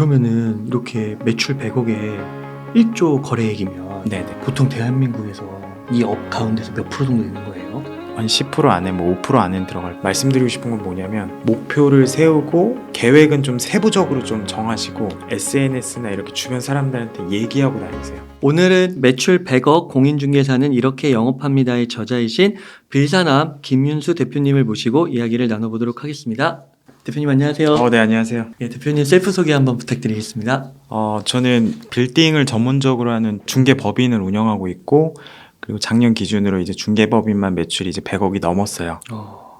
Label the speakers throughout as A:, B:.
A: 그러면은 이렇게 매출 100억에 1조 거래액이면
B: 네네.
A: 보통 대한민국에서 이 업 가운데서 몇 프로 정도 되는 거예요?
B: 한 10% 안에 뭐 5% 안에 들어갈. 말씀드리고 싶은 건 뭐냐면 목표를 세우고 계획은 좀 세부적으로 좀 정하시고 SNS나 이렇게 주변 사람들한테 얘기하고 다니세요.
A: 오늘은 매출 100억 공인중개사는 이렇게 영업합니다의 저자이신 빌사남 김윤수 대표님을 모시고 이야기를 나눠보도록 하겠습니다. 대표님 안녕하세요.
B: 네, 안녕하세요.
A: 예, 대표님 셀프 소개 한번 부탁드리겠습니다.
B: 저는 빌딩을 전문적으로 하는 중개법인을 운영하고 있고, 그리고 작년 기준으로 이제 중개법인만 매출이 이제 100억이 넘었어요.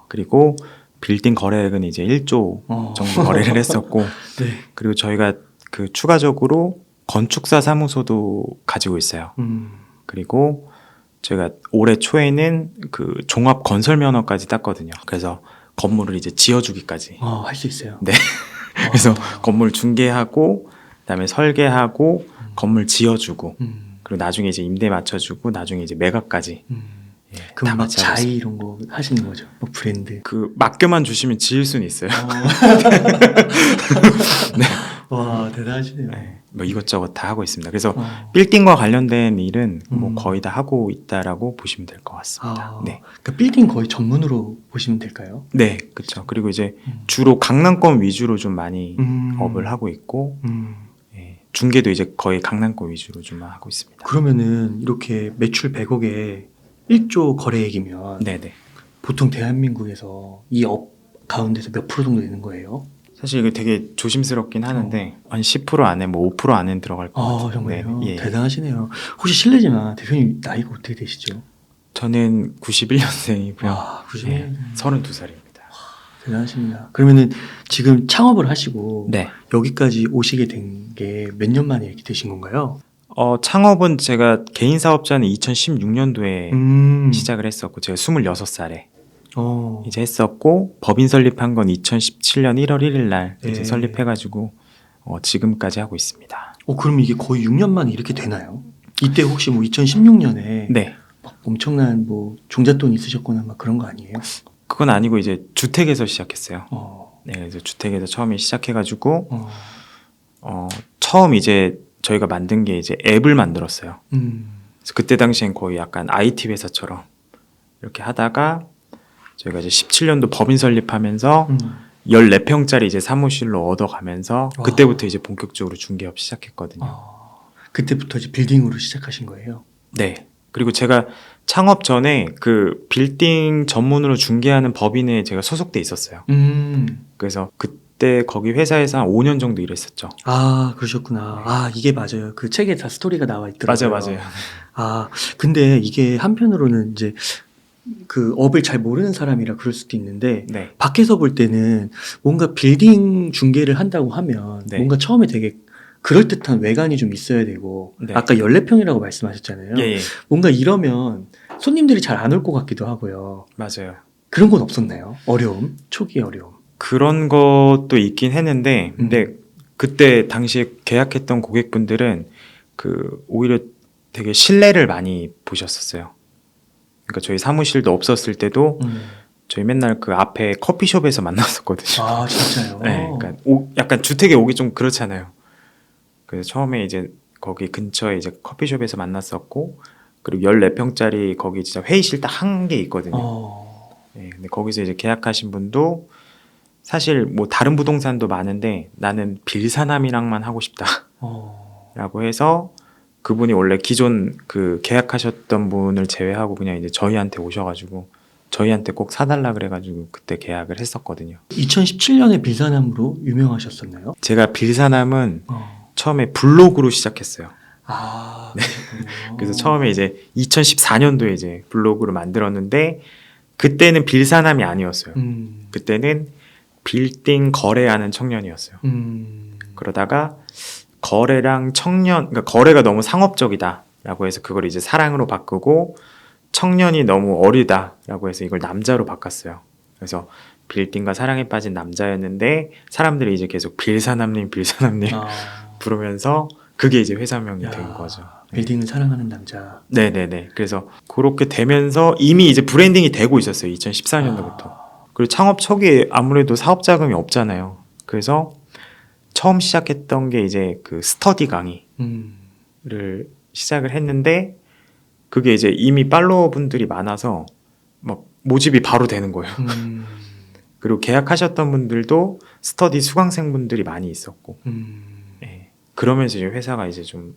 B: 그리고 빌딩 거래액은 이제 1조 정도 거래를 했었고,
A: 네.
B: 그리고 저희가 그 추가적으로 건축사 사무소도 가지고 있어요. 그리고 저희가 올해 초에는 그 종합 건설 면허까지 땄거든요. 그래서 건물을 이제 지어주기까지.
A: 할 수 있어요.
B: 네. 그래서 건물 중개하고, 그다음에 설계하고, 건물 지어주고, 그리고 나중에 이제 임대 맞춰주고, 나중에 이제 매각까지. 예,
A: 그럼
B: 다
A: 막
B: 같이 하고
A: 자이
B: 있어요.
A: 이런 거 하시는 거죠? 뭐 브랜드.
B: 그 맡겨만 주시면 지을 수는 있어요.
A: 와 대단하시네요.
B: 네, 뭐 이것저것 다 하고 있습니다. 그래서
A: 어.
B: 빌딩과 관련된 일은 뭐
A: 음.
B: 거의 다 하고 있다라고 보시면 될 것 같습니다.
A: 아,
B: 네,
A: 그러니까 빌딩 거의 전문으로 보시면 될까요?
B: 네, 그렇죠. 그리고 이제 주로 강남권 위주로 좀 많이
A: 음.
B: 업을 하고 있고,
A: 음.
B: 예, 중개도 이제 거의 강남권 위주로 좀 하고 있습니다.
A: 그러면은 이렇게 매출 100억에 1조 거래액이면
B: 네네.
A: 보통 대한민국에서 이 업 가운데서 몇 프로 정도 되는 거예요?
B: 사실 이거 되게 조심스럽긴 하는데 한 10% 안에 뭐 5% 안에 들어갈 것 같아요.
A: 정말요?
B: 네, 예.
A: 대단하시네요. 혹시 실례지만 대표님 나이가 어떻게 되시죠?
B: 저는 91년생이고요.
A: 와, 91년.
B: 32살입니다.
A: 대단하십니다. 그러면은 지금 창업을 하시고
B: 네.
A: 여기까지 오시게 된 게 몇 년 만에 이렇게 되신 건가요?
B: 창업은 제가 개인 사업자는 2016년도에 시작을 했었고, 제가 26살에 이제 했었고, 법인 설립한 건 2017년 1월 1일 날 이제
A: 네.
B: 설립해가지고 지금까지 하고 있습니다.
A: 그럼 이게 거의 6년 만에 이렇게 되나요? 이때 혹시 뭐 2016년에
B: 네.
A: 막 엄청난 뭐 종잣돈 있으셨거나 막 그런 거 아니에요?
B: 그건 아니고 이제 주택에서 시작했어요.
A: 어,
B: 네, 그래서 주택에서 처음에 시작해가지고
A: 어,
B: 처음 이제 저희가 만든 게 이제 앱을 만들었어요. 그래서 그때 당시엔 거의 약간 IT 회사처럼 이렇게 하다가 저희가 이제 17년도 법인 설립하면서 14평짜리 이제 사무실로 얻어가면서
A: 와.
B: 그때부터 이제 본격적으로 중개업 시작했거든요.
A: 그때부터 이제 빌딩으로 시작하신 거예요?
B: 네. 그리고 제가 창업 전에 그 빌딩 전문으로 중개하는 법인에 제가 소속돼 있었어요. 그래서 그때 거기 회사에서 한 5년 정도 일했었죠.
A: 아, 그러셨구나. 이게 맞아요. 그 책에 다 스토리가 나와 있더라고요.
B: 맞아요.
A: 근데 이게 한편으로는 이제 그 업을 잘 모르는 사람이라 그럴 수도 있는데
B: 네.
A: 밖에서 볼 때는 뭔가 빌딩 중개를 한다고 하면
B: 네.
A: 뭔가 처음에 되게 그럴듯한 외관이 좀 있어야 되고
B: 네.
A: 아까 14평이라고 말씀하셨잖아요.
B: 예.
A: 뭔가 이러면 손님들이 잘 안 올 것 같기도 하고요.
B: 맞아요.
A: 그런 건 없었나요? 어려움? 초기 어려움.
B: 그런 것도 있긴 했는데, 근데 그때 당시에 계약했던 고객분들은 그 오히려 되게 신뢰를 많이 보셨었어요. 그러니까 저희 사무실도 없었을 때도 저희 맨날 그 앞에 커피숍에서 만났었거든요.
A: 아, 진짜요?
B: 네, 그러니까 약간 주택에 오기 좀 그렇잖아요. 그래서 처음에 이제 거기 근처에 이제 커피숍에서 만났었고, 그리고 14평짜리 거기 진짜 회의실 딱 한 개 있거든요. 네, 근데 거기서 이제 계약하신 분도 사실 뭐 다른 부동산도 많은데 나는 빌사남이랑만 하고 싶다라고 해서 그분이 원래 기존 그 계약하셨던 분을 제외하고 그냥 이제 저희한테 오셔가지고 저희한테 꼭 사달라 그래가지고 그때 계약을 했었거든요.
A: 2017년에 빌사남으로 유명하셨었나요?
B: 제가 빌사남은 처음에 블로그로 시작했어요.
A: 네.
B: 그래서 처음에 이제 2014년도에 이제 블로그를 만들었는데 그때는 빌사남이 아니었어요. 그때는 빌딩 거래하는 청년이었어요. 그러다가 거래랑 청년, 그러니까 거래가 너무 상업적이다라고 해서 그걸 이제 사랑으로 바꾸고 청년이 너무 어리다라고 해서 이걸 남자로 바꿨어요. 그래서 빌딩과 사랑에 빠진 남자였는데 사람들이 이제 계속 빌사남님 부르면서 그게 이제 회사명이 된 거죠.
A: 빌딩을 사랑하는 남자.
B: 네네네. 그래서 그렇게 되면서 이미 이제 브랜딩이 되고 있었어요. 2014년도부터. 그리고 창업 초기에 아무래도 사업 자금이 없잖아요. 그래서 처음 시작했던 게 이제 그 스터디 강의를 시작을 했는데 그게 이제 이미 팔로워 분들이 많아서 막 모집이 바로 되는 거예요. 그리고 계약하셨던 분들도 스터디 수강생 분들이 많이 있었고, 예. 그러면서 이제 회사가 이제 좀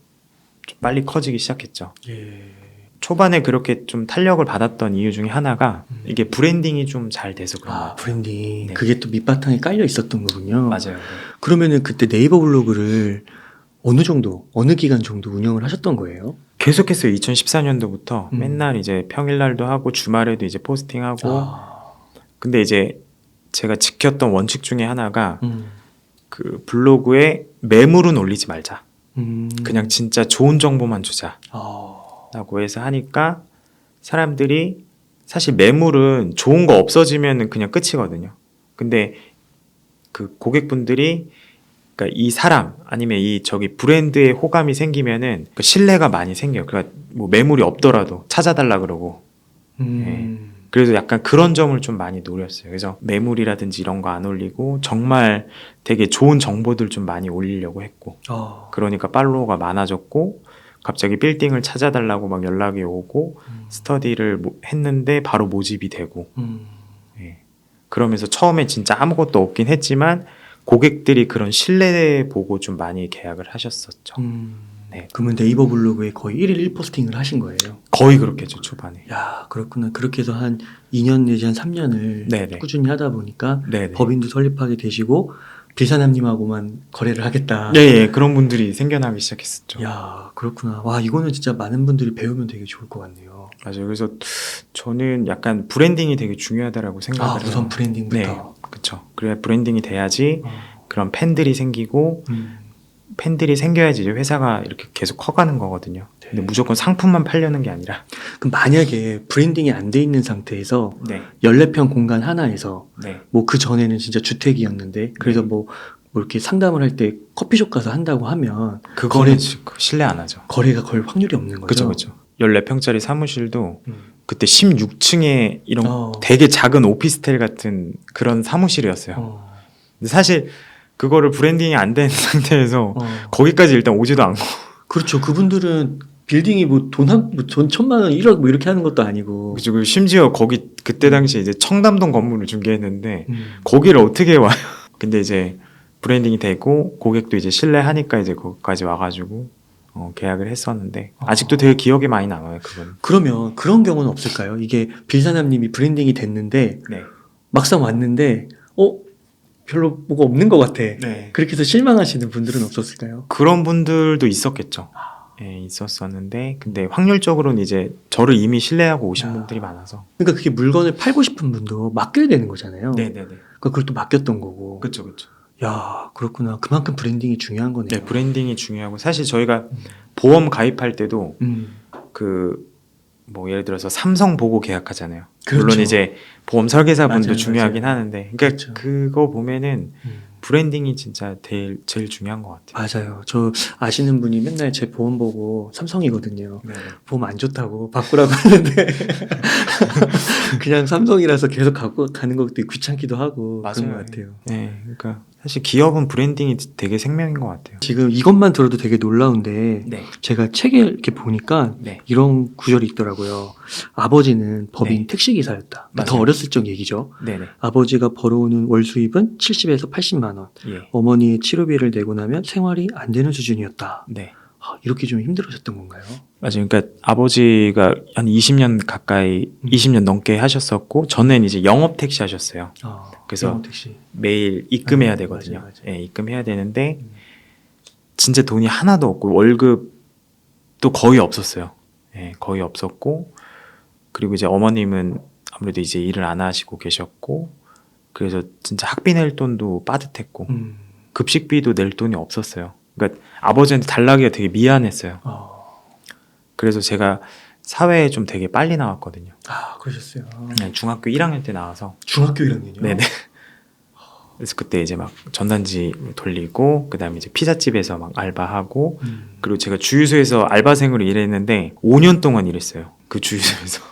B: 빨리 커지기 시작했죠.
A: 예.
B: 초반에 그렇게 좀 탄력을 받았던 이유 중에 하나가 이게 브랜딩이 좀 잘 돼서 그런 것 같아요.
A: 브랜딩.
B: 네.
A: 그게 또 밑바탕에 깔려 있었던 거군요.
B: 맞아요. 네.
A: 그러면은 그때 네이버 블로그를 어느 기간 정도 운영을 하셨던 거예요?
B: 계속했어요. 2014년도부터
A: 음.
B: 맨날 이제 평일날도 하고 주말에도 이제 포스팅하고. 근데 이제 제가 지켰던 원칙 중에 하나가 그 블로그에 매물은 올리지 말자. 그냥 진짜 좋은 정보만 주자. 라고 해서 하니까 사람들이 사실 매물은 좋은 거 없어지면 그냥 끝이거든요. 근데 그 고객분들이 그러니까 이 사람 아니면 이 저기 브랜드에 호감이 생기면은 그 신뢰가 많이 생겨요. 그러니까 뭐 매물이 없더라도 찾아달라 그러고. 예. 그래서 약간 그런 점을 좀 많이 노렸어요. 그래서 매물이라든지 이런 거 안 올리고 정말 되게 좋은 정보들 좀 많이 올리려고 했고. 그러니까 팔로워가 많아졌고 갑자기 빌딩을 찾아달라고 막 연락이 오고 스터디를 했는데 바로 모집이 되고. 예. 그러면서 처음에 진짜 아무것도 없긴 했지만 고객들이 그런 신뢰 보고 좀 많이 계약을 하셨었죠. 네.
A: 그러면 네이버 블로그에 거의 1일 1포스팅을 하신 거예요?
B: 거의 그렇게 했죠, 초반에.
A: 야, 그렇구나. 그렇게 해서 한 2년 내지 한 3년을
B: 네네.
A: 꾸준히 하다 보니까
B: 네네.
A: 법인도 설립하게 되시고 빌사남님하고만 거래를 하겠다.
B: 예, 그런 분들이 생겨나기 시작했었죠.
A: 야, 그렇구나. 와, 이거는 진짜 많은 분들이 배우면 되게 좋을 것 같네요.
B: 맞아요. 그래서 저는 약간 브랜딩이 되게 중요하다라고 생각을 해요.
A: 우선 브랜딩부터.
B: 네, 그렇죠. 그래야 브랜딩이 돼야지 그런 팬들이 생기고 팬들이 생겨야지 이제 회사가 이렇게 계속 커가는 거거든요. 근데 무조건 상품만 팔려는 게 아니라.
A: 그럼 만약에 브랜딩이 안 돼 있는 상태에서
B: 네.
A: 14평 공간 하나에서
B: 네.
A: 뭐 그 전에는 진짜 주택이었는데 그래서 뭐 이렇게 상담을 할 때 커피숍 가서 한다고 하면
B: 그거는 신뢰 안 하죠.
A: 거래가 걸 확률이 없는 거죠.
B: 그렇죠. 14평짜리 사무실도 그때 16층에 이런
A: 어.
B: 되게 작은 오피스텔 같은 그런 사무실이었어요. 근데 사실 그거를 브랜딩이 안 된 상태에서 거기까지 일단 오지도 않고.
A: 그렇죠. 그분들은 빌딩이 뭐 돈 1,000만 원, 1억 뭐 이렇게 하는 것도 아니고.
B: 그리고 심지어 거기 그때 당시에 이제 청담동 건물을 중개했는데 거기를 어떻게 와요? 근데 이제 브랜딩이 되고 고객도 이제 신뢰하니까 이제 거기까지 와가지고 계약을 했었는데 아직도 되게 기억에 많이 남아요. 그건.
A: 그러면 그런 경우는 없을까요? 이게 빌사남님이 브랜딩이 됐는데
B: 네.
A: 막상 왔는데 별로 뭐가 없는 것 같아.
B: 네.
A: 그렇게 해서 실망하시는 분들은 없었을까요?
B: 그런 분들도 있었겠죠. 예, 있었었는데 근데 확률적으로는 이제 저를 이미 신뢰하고 오신 분들이 많아서.
A: 그러니까 그게 물건을 팔고 싶은 분도 맡겨야 되는 거잖아요.
B: 네네네.
A: 그러니까 그걸 또 맡겼던 거고.
B: 그렇죠.
A: 야, 그렇구나. 그만큼 브랜딩이 중요한 거네요.
B: 네, 브랜딩이 중요하고 사실 저희가 보험 가입할 때도 그 뭐 예를 들어서 삼성 보고 계약하잖아요.
A: 그렇죠.
B: 물론 이제 보험 설계사분도
A: 맞아요,
B: 중요하긴
A: 맞아요.
B: 하는데, 그러니까
A: 그렇죠.
B: 그거 보면은 브랜딩이 진짜 제일 중요한 것 같아요.
A: 맞아요. 저 아시는 분이 맨날 제 보험 보고 삼성이거든요.
B: 네.
A: 보험 안 좋다고 바꾸라고 하는데 그냥 삼성이라서 계속 갖고 가는 것도 귀찮기도 하고 그런 것 같아요.
B: 네, 그러니까 사실 기업은 브랜딩이 되게 생명인 것 같아요.
A: 지금 이것만 들어도 되게 놀라운데
B: 네.
A: 제가 책에 이렇게 보니까
B: 네.
A: 이런 구절이 있더라고요. 아버지는 법인
B: 네.
A: 택시기사였다. 더
B: 맞아요.
A: 어렸을 적 얘기죠.
B: 네네.
A: 아버지가 벌어오는 월 수입은 70에서 80만 원.
B: 예.
A: 어머니의 치료비를 내고 나면 생활이 안 되는 수준이었다.
B: 네.
A: 이렇게 좀 힘들으셨던 건가요?
B: 맞아요. 그러니까 아버지가 한 20년 가까이 20년 넘게 하셨었고 저는 이제 영업 택시 하셨어요. 그래서
A: 영업 택시.
B: 매일 입금해야 되거든요.
A: 맞아요.
B: 예, 입금해야 되는데 진짜 돈이 하나도 없고 월급도 거의 없었어요. 예, 거의 없었고 그리고 이제 어머님은 아무래도 이제 일을 안 하시고 계셨고 그래서 진짜 학비 낼 돈도 빠듯했고 급식비도 낼 돈이 없었어요. 그러니까 아버지한테 달라기가 되게 미안했어요. 그래서 제가 사회에 좀 되게 빨리 나왔거든요.
A: 그러셨어요.
B: 네, 중학교 1학년 때 나와서.
A: 중학교 1학년이요?
B: 네네. 그래서 그때 이제 막 전단지 돌리고 그다음에 이제 피자집에서 막 알바하고 그리고 제가 주유소에서 알바생으로 일했는데 5년 동안 일했어요. 그 주유소에서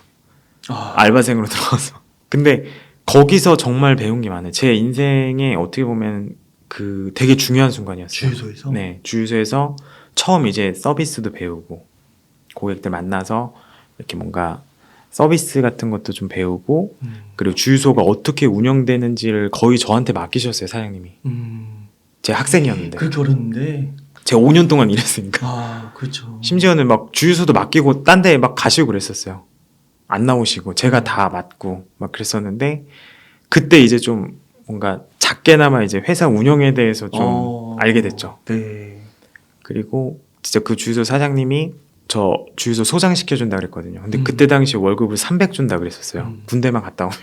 B: 알바생으로 들어가서. 근데 거기서 정말 배운 게 많아요. 제 인생에 어떻게 보면 그 되게 중요한 순간이었어요.
A: 주유소에서?
B: 네, 주유소에서 처음 이제 서비스도 배우고 고객들 만나서 이렇게 뭔가 서비스 같은 것도 좀 배우고 그리고 주유소가 어떻게 운영되는지를 거의 저한테 맡기셨어요, 사장님이. 제 학생이었는데.
A: 그렇게 어렸는데.
B: 제가 5년 동안 일했으니까.
A: 아, 그렇죠.
B: 심지어는 막 주유소도 맡기고 딴 데 막 가시고 그랬었어요. 안 나오시고 제가 다 맡고 막 그랬었는데 그때 이제 좀 뭔가 작게나마 이제 회사 운영에 대해서 좀 알게 됐죠.
A: 네.
B: 그리고 진짜 그 주유소 사장님이 저 주유소 소장시켜준다 그랬거든요. 근데 그때 당시 월급을 300 준다 그랬었어요. 군대만 갔다 오면.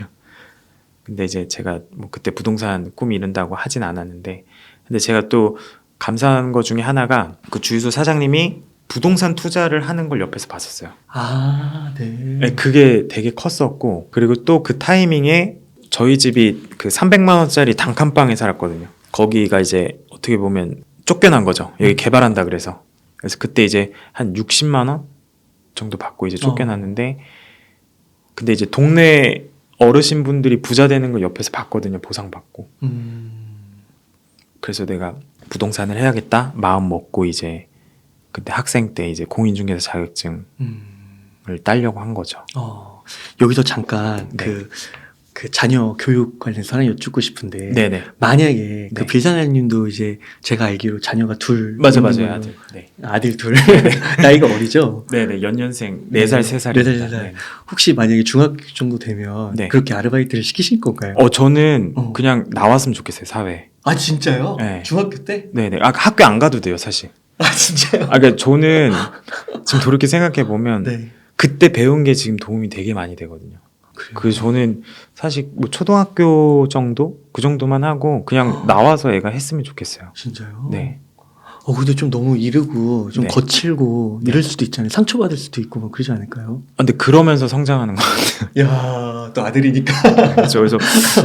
B: 근데 이제 제가 뭐 그때 부동산 꿈 이룬다고 하진 않았는데 근데 제가 또 감사한 거 중에 하나가 그 주유소 사장님이 부동산 투자를 하는 걸 옆에서 봤었어요.
A: 아, 네.
B: 네, 그게 되게 컸었고 그리고 또 그 타이밍에 저희 집이 그 300만 원짜리 단칸방에 살았거든요. 거기가 이제 어떻게 보면 쫓겨난 거죠. 여기 개발한다 그래서. 그래서 그때 이제 한 60만 원 정도 받고 이제 쫓겨났는데 근데 이제 동네 어르신분들이 부자 되는 걸 옆에서 봤거든요. 보상받고. 그래서 내가 부동산을 해야겠다 마음 먹고 이제 그때 학생 때 이제 공인중개사 자격증을 따려고 한 거죠.
A: 여기서 잠깐
B: 네.
A: 그 자녀 교육 관련해서 하나 여쭙고 싶은데
B: 네네.
A: 만약에 그
B: 네.
A: 빌사나님도 이제 제가 알기로 자녀가 둘
B: 맞아요.
A: 있는 걸로
B: 아들. 네.
A: 아들 둘 나이가 어리죠?
B: 네네. 연년생 4살, 3살.
A: 4살, 3살. 혹시 만약에 중학교 정도 되면
B: 네.
A: 그렇게 아르바이트를 시키실 건가요?
B: 저는 그냥 나왔으면 좋겠어요, 사회.
A: 아 진짜요?
B: 네.
A: 중학교 때?
B: 네네. 학교 안 가도 돼요, 사실.
A: 아 진짜요?
B: 그러니까 저는 지금 돌이켜 생각해 보면
A: 네.
B: 그때 배운 게 지금 도움이 되게 많이 되거든요.
A: 그래요?
B: 저는 사실 뭐 초등학교 정도 그 정도만 하고 그냥 나와서 애가 했으면 좋겠어요.
A: 진짜요?
B: 네.
A: 근데 좀 너무 이르고 좀
B: 네.
A: 거칠고
B: 네.
A: 이럴 수도 있잖아요. 상처받을 수도 있고 뭐 그러지 않을까요?
B: 근데 그러면서 성장하는 것 같아요.
A: 야, 또 아들이니까.
B: 그래서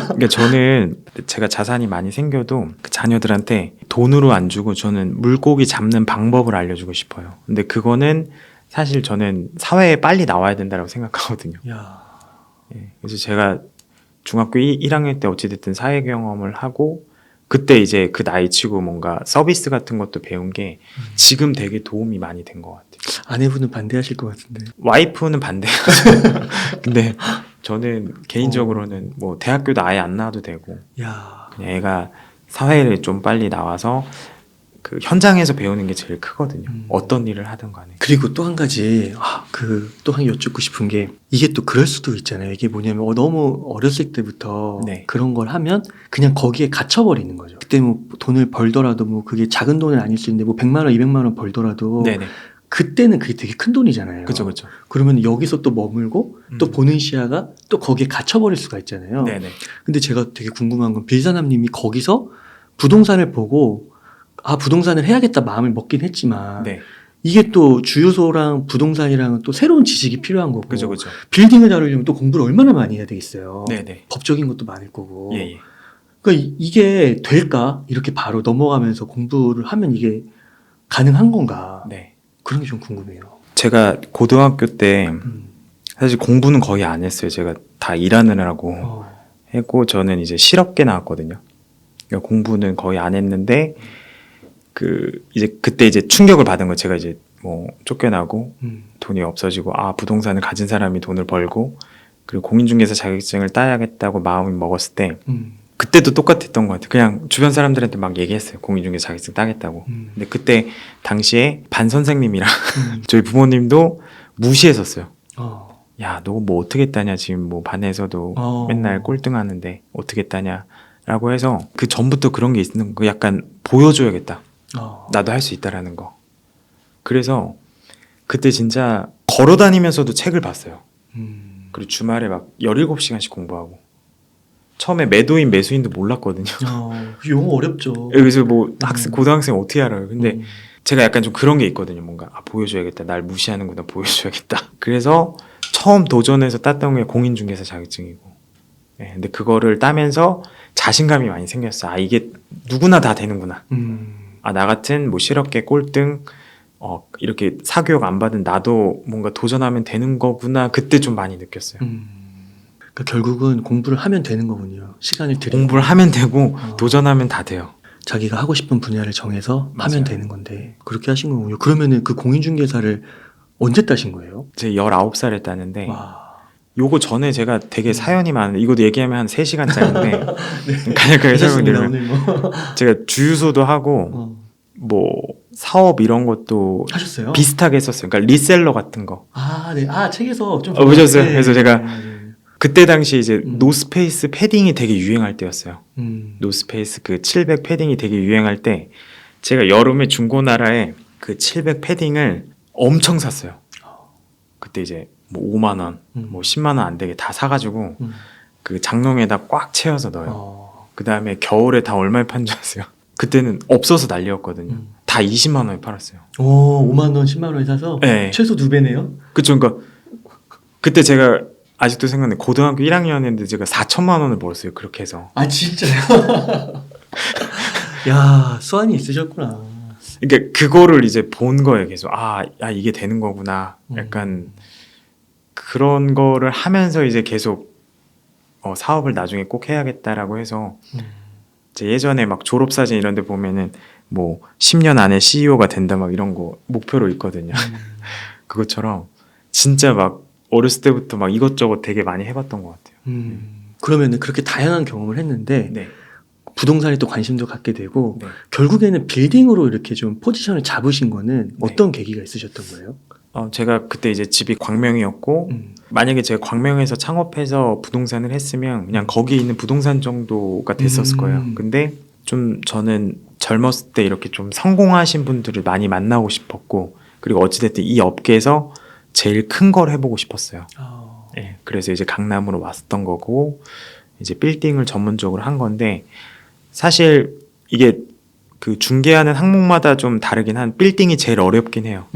B: 그러니까 저는 제가 자산이 많이 생겨도 그 자녀들한테 돈으로 안 주고 저는 물고기 잡는 방법을 알려주고 싶어요. 근데 그거는 사실 저는 사회에 빨리 나와야 된다고 생각하거든요.
A: 야.
B: 예, 그래서 제가 중학교 1학년 때 어찌됐든 사회 경험을 하고 그때 이제 그 나이치고 뭔가 서비스 같은 것도 배운 게 지금 되게 도움이 많이 된 것 같아요.
A: 아내분은 반대하실 것 같은데.
B: 와이프는 반대하죠. 근데 저는 개인적으로는 뭐 대학교도 아예 안 나와도 되고
A: 야.
B: 그냥 애가 사회를 좀 빨리 나와서 그 현장에서 배우는 게 제일 크거든요. 어떤 일을 하든 간에.
A: 그리고 또 한 가지 또 한 여쭙고 싶은 게 이게 또 그럴 수도 있잖아요. 이게 뭐냐면 너무 어렸을 때부터
B: 네.
A: 그런 걸 하면 그냥 거기에 갇혀버리는 거죠. 그때 뭐 돈을 벌더라도 뭐 그게 작은 돈은 아닐 수 있는데 뭐 100만 원, 200만 원 벌더라도
B: 네네.
A: 그때는 그게 되게 큰 돈이잖아요.
B: 그죠, 그죠.
A: 그러면 여기서 또 머물고 또 보는 시야가 또 거기에 갇혀버릴 수가 있잖아요.
B: 네네.
A: 근데 제가 되게 궁금한 건 빌사남님이 거기서 부동산을 보고 부동산을 해야겠다 마음을 먹긴 했지만
B: 네.
A: 이게 또 주유소랑 부동산이랑은 또 새로운 지식이 필요한 거고
B: 그죠, 그죠.
A: 빌딩을 다루려면 또 공부를 얼마나 많이 해야 되겠어요.
B: 네네.
A: 법적인 것도 많을 거고.
B: 예, 예.
A: 그러니까 이게 될까? 이렇게 바로 넘어가면서 공부를 하면 이게 가능한 건가?
B: 네.
A: 그런 게 좀 궁금해요.
B: 제가 고등학교 때
A: 음.
B: 사실 공부는 거의 안 했어요. 제가 다 일하느라고 했고 저는 이제 실업계 나왔거든요. 그러니까 공부는 거의 안 했는데 이제 그때 이제 충격을 받은 거 제가 이제 뭐 쫓겨나고 돈이 없어지고 부동산을 가진 사람이 돈을 벌고 그리고 공인중개사 자격증을 따야겠다고 마음을 먹었을 때 그때도 똑같았던 것 같아요. 그냥 주변 사람들한테 막 얘기했어요. 공인중개사 자격증 따겠다고. 근데 그때 당시에 반 선생님이랑 저희 부모님도 무시했었어요. 야, 너 뭐 어떻게 따냐 지금 뭐 반에서도 맨날 꼴등하는데 어떻게 따냐라고 해서 그 전부터 그런 게 있는 거 약간 보여줘야겠다. 나도 할 수 있다라는 거. 그래서 그때 진짜 걸어 다니면서도 책을 봤어요. 그리고 주말에 막 17시간씩 공부하고 처음에 매도인 매수인도 몰랐거든요.
A: 용어 어렵죠.
B: 그래서 뭐 고등학생 어떻게 알아요. 근데 제가 약간 좀 그런 게 있거든요. 뭔가 보여줘야겠다. 날 무시하는구나. 보여줘야겠다. 그래서 처음 도전해서 땄던 게 공인중개사 자격증이고 네, 근데 그거를 따면서 자신감이 많이 생겼어요. 이게 누구나 다 되는구나. 나 같은 뭐 실업계 꼴등 이렇게 사교육 안 받은 나도 뭔가 도전하면 되는 거구나. 그때 좀 많이 느꼈어요.
A: 그러니까 결국은 공부를 하면 되는 거군요. 시간을 들이고.
B: 공부를 하면 되고 도전하면 다 돼요.
A: 자기가 하고 싶은 분야를 정해서
B: 맞아요.
A: 하면 되는 건데 그렇게 하신 거군요. 그러면은 그 공인중개사를 언제 따신 거예요?
B: 제 19살에 따는데
A: 와.
B: 요거 전에 제가 되게 사연이 많은데 이것도 얘기하면 한 3시간짜리인데 간략하게
A: 괜찮습니다.
B: 설명드리면
A: 오늘 뭐
B: 제가 주유소도 하고 뭐 사업 이런 것도
A: 하셨어요?
B: 비슷하게 했었어요. 그러니까 리셀러 같은 거.
A: 아, 네. 아, 책에서 좀
B: 보셨어요?
A: 네.
B: 그래서 제가
A: 네.
B: 그때 당시 이제 노스페이스 패딩이 되게 유행할 때였어요.
A: 음.
B: 노스페이스 그 700 패딩이 되게 유행할 때 제가 여름에 중고나라에 그 700 패딩을 엄청 샀어요. 그때 이제 뭐 5만 원, 뭐 10만 원 안 되게 다 사가지고 그 장롱에다 꽉 채워서 넣어요. 그 다음에 겨울에 다 얼마에 판지 아세요? 그때는 없어서 난리였거든요. 다 20만 원에 팔았어요.
A: 오, 5만 원, 10만 원에 사서
B: 네.
A: 최소 2배네요.
B: 그쵸. 그러니까 그때 제가 아직도 생각나요. 고등학교 1학년이었는데 제가 4천만 원을 벌었어요. 그렇게 해서.
A: 아, 진짜요? 야, 수완이 있으셨구나.
B: 그러니까 그거를 이제 본 거예요. 계속 이게 되는 거구나. 약간 그런 거를 하면서 이제 계속 사업을 나중에 꼭 해야겠다라고 해서 제 예전에 막 졸업사진 이런 데 보면은 뭐 10년 안에 CEO가 된다 막 이런 거 목표로 있거든요. 그것처럼 진짜 막 어렸을 때부터 막 이것저것 되게 많이 해봤던 것 같아요.
A: 그러면은 그렇게 다양한 경험을 했는데
B: 네.
A: 부동산에 또 관심도 갖게 되고
B: 네.
A: 결국에는 빌딩으로 이렇게 좀 포지션을 잡으신 거는 어떤 계기가 있으셨던 거예요?
B: 제가 그때 이제 집이 광명이었고 만약에 제가 광명에서 창업해서 부동산을 했으면 그냥 거기 있는 부동산 정도가 됐었을 거예요. 근데 좀 저는 젊었을 때 이렇게 좀 성공하신 분들을 많이 만나고 싶었고 그리고 어찌됐든 이 업계에서 제일 큰 걸 해보고 싶었어요. 네, 그래서 이제 강남으로 왔었던 거고 이제 빌딩을 전문적으로 한 건데 사실 이게 그 중개하는 항목마다 좀 다르긴 한 빌딩이 제일 어렵긴 해요.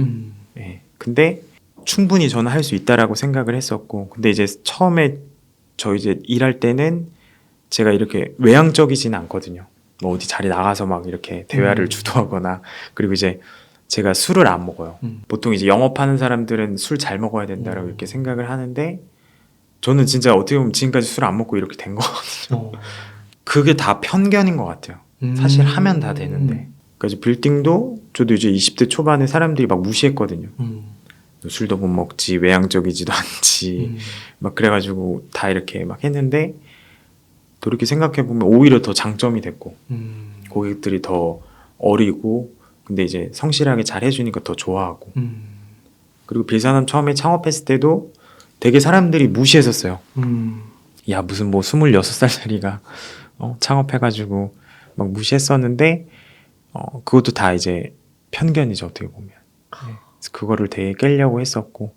B: 네, 근데 충분히 저는 할 수 있다라고 생각을 했었고 근데 이제 처음에 저 이제 일할 때는 제가 이렇게 외향적이진 않거든요. 뭐 어디 자리 나가서 막 이렇게 대화를 주도하거나 그리고 이제 제가 술을 안 먹어요. 보통 이제 영업하는 사람들은 술 잘 먹어야 된다라고 이렇게 생각을 하는데 저는 진짜 어떻게 보면 지금까지 술 안 먹고 이렇게 된 거거든요. 그게 다 편견인 것 같아요. 사실 하면 다 되는데. 그래서 빌딩도 저도 이제 20대 초반에 사람들이 막 무시했거든요. 술도 못 먹지, 외향적이지도 않지, 막 그래가지고 다 이렇게 막 했는데 돌이켜 생각해 보면 오히려 더 장점이 됐고 고객들이 더 어리고 근데 이제 성실하게 잘 해주니까 더 좋아하고 그리고 빌사남 처음에 창업했을 때도 되게 사람들이 무시했었어요. 야 무슨 뭐 26살짜리가 창업해가지고 막 무시했었는데 그것도 다 이제 편견이죠 어떻게 보면. 네. 그래서 그거를 되게 깨려고 했었고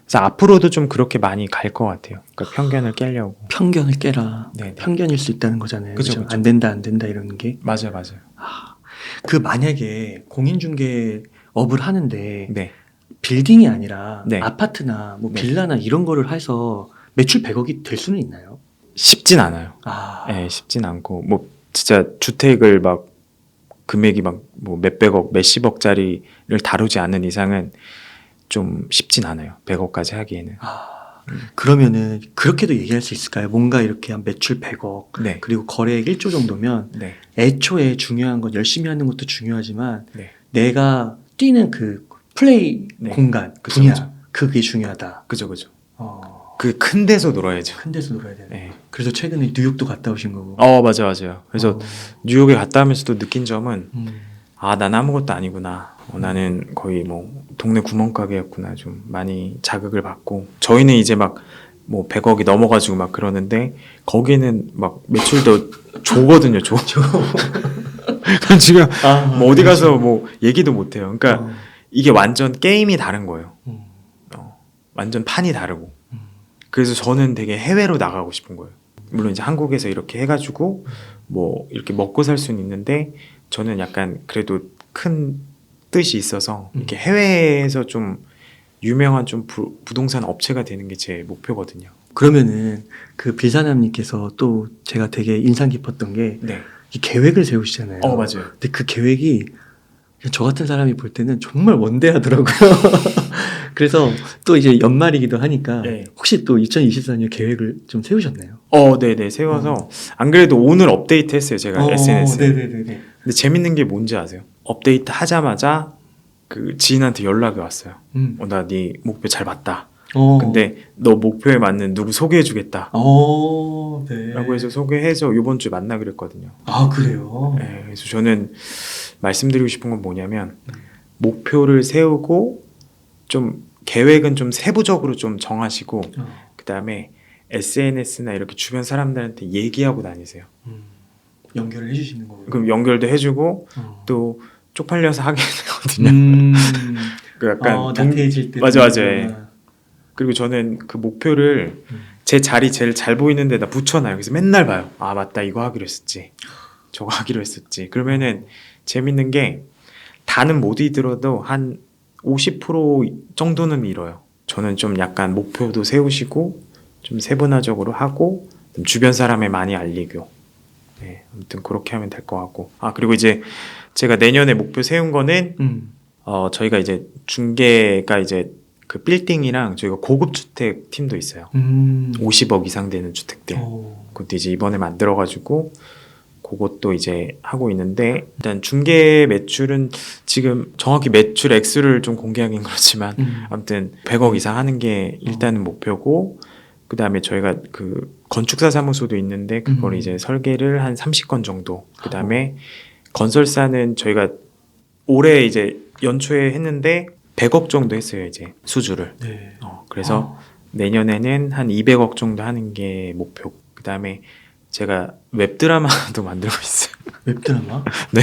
B: 그래서 앞으로도 좀 그렇게 많이 갈 것 같아요. 그러니까 편견을 깨려고.
A: 편견을 깨라.
B: 네네.
A: 편견일 수 있다는 거잖아요.
B: 그쵸,
A: 그죠?
B: 그쵸.
A: 안 된다 이러는 게.
B: 맞아요.
A: 그 만약에 공인중개업을 하는데
B: 네.
A: 빌딩이 아니라
B: 네.
A: 아파트나 뭐
B: 네.
A: 빌라나 이런 거를 해서 매출 100억이 될 수는 있나요?
B: 쉽진 않아요. 네, 쉽진 않고 뭐 진짜 주택을 막 금액이 막 뭐 몇백억, 몇십억짜리를 다루지 않는 이상은 좀 쉽진 않아요. 100억까지 하기에는.
A: 그러면은 그렇게도 얘기할 수 있을까요? 뭔가 이렇게 한 매출 100억
B: 네.
A: 그리고 거래액 1조 정도면
B: 네.
A: 애초에 중요한 건 열심히 하는 것도 중요하지만
B: 네.
A: 내가 뛰는 그 플레이
B: 네.
A: 공간,
B: 그쵸,
A: 분야
B: 그쵸.
A: 그게 중요하다.
B: 그죠. 그 큰 데서 놀아야죠.
A: 큰 데서 놀아야 되네.
B: 네.
A: 그래서 최근에 뉴욕도 갔다 오신 거고.
B: 맞아요. 그래서 뉴욕에 갔다 오면서도 느낀 점은 난 아무것도 아니구나. 나는 거의 뭐 동네 구멍가게였구나. 좀 많이 자극을 받고 저희는 이제 막 뭐 100억이 넘어가지고 막 그러는데 거기는 막 매출도 조거든요. 그럼 지금 뭐 어디 가서 뭐 얘기도 못해요. 그러니까 이게 완전 게임이 다른 거예요. 완전 판이 다르고. 그래서 저는 되게 해외로 나가고 싶은 거예요. 물론 이제 한국에서 이렇게 해가지고 뭐 이렇게 먹고 살 수는 있는데 저는 약간 그래도 큰 뜻이 있어서 이렇게 해외에서 좀 유명한 좀 부동산 업체가 되는 게 제 목표거든요.
A: 그러면은 그 빌사남님께서 또 제가 되게 인상 깊었던 게
B: 네.
A: 이 계획을 세우시잖아요.
B: 맞아요.
A: 근데 그 계획이 저 같은 사람이 볼 때는 정말 원대하더라고요. 그래서 또 이제 연말이기도 하니까
B: 네.
A: 혹시 또 2024년 계획을 좀 세우셨나요?
B: 네네 세워서 안 그래도 오늘 업데이트 했어요 제가 SNS에.
A: 네네네.
B: 근데 재밌는 게 뭔지 아세요? 업데이트 하자마자 그 지인한테 연락이 왔어요. 나 네 목표 잘 봤다. 근데 너 목표에 맞는 누구 소개해주겠다.
A: 네.
B: 라고 해서 소개해서 이번 주에 만나기로 했거든요.
A: 아, 그래요?
B: 네, 그래서 저는 말씀드리고 싶은 건 뭐냐면 목표를 세우고 좀 계획은 좀 세부적으로 좀 정하시고 그 다음에 SNS나 이렇게 주변 사람들한테 얘기하고 다니세요.
A: 연결을 해주시는 거예요.
B: 그럼 연결도 해주고 또 쪽팔려서 하게 되거든요. 그 약간
A: 나태해질 때.
B: 맞아. 그리고 저는 그 목표를 제 자리 제일 잘 보이는 데다 붙여놔요. 그래서 맨날 봐요. 아 맞다, 이거 하기로 했었지, 저거 하기로 했었지. 그러면은 재밌는 게 다는 못 이들어도 한 50% 정도는 이뤄요. 저는 좀 약간 목표도 세우시고 좀 세분화적으로 하고 좀 주변 사람에 많이 알리고, 네, 아무튼 그렇게 하면 될 것 같고. 아 그리고 이제 제가 내년에 목표 세운 거는 저희가 이제 중개가 이제 그 빌딩이랑 저희가 고급 주택 팀도 있어요. 50억 이상 되는 주택들. 그것도 이제 이번에 만들어가지고 그것도 이제 하고 있는데, 일단 중개 매출은 지금 정확히 매출 액수를 좀 공개하긴 그렇지만 아무튼 100억 이상 하는 게 일단은 목표고, 그 다음에 저희가 그 건축사 사무소도 있는데 그걸 이제 설계를 한 30건 정도. 그 다음에 건설사는 저희가 올해 이제 연초에 했는데 100억 정도 했어요, 이제 수주를.
A: 네.
B: 그래서 내년에는 한 200억 정도 하는 게 목표. 그 다음에 제가 웹드라마도 만들고 있어요.
A: 웹드라마?
B: 네.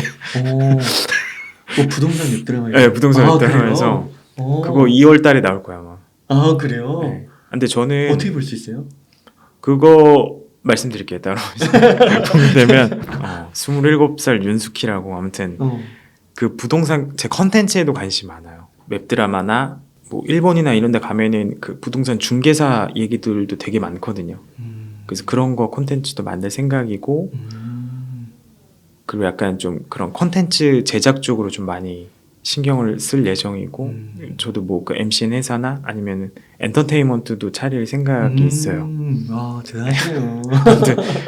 A: 부동산 웹드라마요?
B: 네, 부동산 웹드라마에서 그거 2월 달에 나올 거야, 아마.
A: 아, 그래요?
B: 네. 근데 저는
A: 어떻게 볼 수 있어요?
B: 그거 말씀드릴게요, 따로. 보게 되면 27살 윤숙희라고, 아무튼 그 부동산 제 컨텐츠에도 관심 많아요. 웹드라마나 뭐 일본이나 이런 데 가면은 그 부동산 중개사 얘기들도 되게 많거든요. 그래서 그런 거 콘텐츠도 만들 생각이고, 그리고 약간 좀 그런 콘텐츠 제작 쪽으로 좀 많이 신경을 쓸 예정이고, 저도 뭐 그 MCN 회사나 아니면 엔터테인먼트도 차릴 생각이 있어요.
A: 와, 대단하시네요.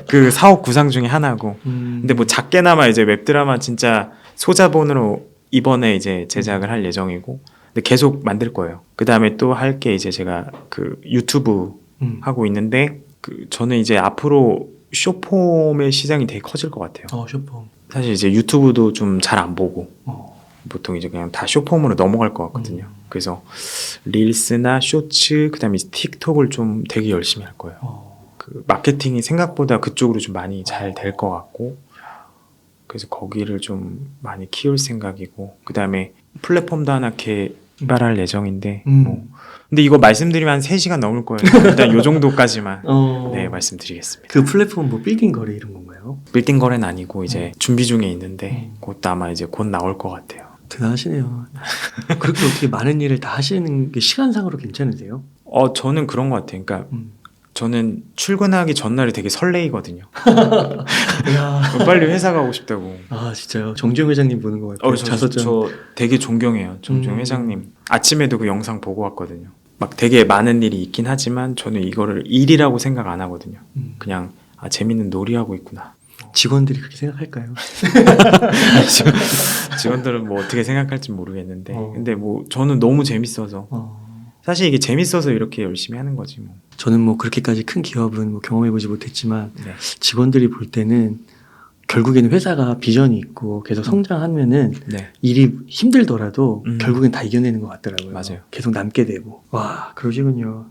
B: 그 사업 구상 중에 하나고. 근데 뭐 작게나마 이제 웹드라마 진짜 소자본으로 이번에 이제 제작을 할 예정이고, 근데 계속 만들 거예요. 그 다음에 또 할 게 이제 제가 그 유튜브 하고 있는데, 그 저는 이제 앞으로 숏폼의 시장이 되게 커질 것 같아요.
A: 숏폼.
B: 사실 이제 유튜브도 좀 잘 안 보고 보통 이제 그냥 다 숏폼으로 넘어갈 것 같거든요. 그래서 릴스나 쇼츠, 그 다음에 틱톡을 좀 되게 열심히 할 거예요. 그 마케팅이 생각보다 그쪽으로 좀 많이 잘 될 것 같고, 그래서 거기를 좀 많이 키울 생각이고, 그 다음에 플랫폼도 하나 개발할 예정인데 뭐. 근데 이거 말씀드리면 한 3시간 넘을 거예요. 일단 요 정도까지만 네, 말씀드리겠습니다.
A: 그 플랫폼 뭐 빌딩 거래 이런 건가요?
B: 빌딩 거래는 아니고 이제 준비 중에 있는데 그것도 아마 이제 곧 나올 것 같아요.
A: 대단하시네요. 그렇게 어떻게 많은 일을 다 하시는 게 시간상으로 괜찮으세요?
B: 저는 그런 것 같아요. 그러니까 저는 출근하기 전날이 되게 설레이거든요. 빨리 회사 가고 싶다고.
A: 아 진짜요? 정주영 회장님 보는 것 같아요.
B: 저 되게 존경해요, 정주영 회장님. 아침에도 그 영상 보고 왔거든요. 막 되게 많은 일이 있긴 하지만 저는 이거를 일이라고 생각 안 하거든요. 그냥 재밌는 놀이하고 있구나.
A: 직원들이 그렇게 생각할까요?
B: 직원들은 뭐 어떻게 생각할지 모르겠는데 근데 뭐 저는 너무 재밌어서 사실 이게 재밌어서 이렇게 열심히 하는 거지 뭐. 저는
A: 뭐 그렇게까지 큰 기업은 뭐 경험해보지 못했지만 직원들이 볼 때는 결국에는 회사가 비전이 있고 계속 성장하면은 일이 힘들더라도 결국엔 다 이겨내는 것 같더라고요.
B: 맞아요.
A: 계속 남게 되고. 와, 그러시군요.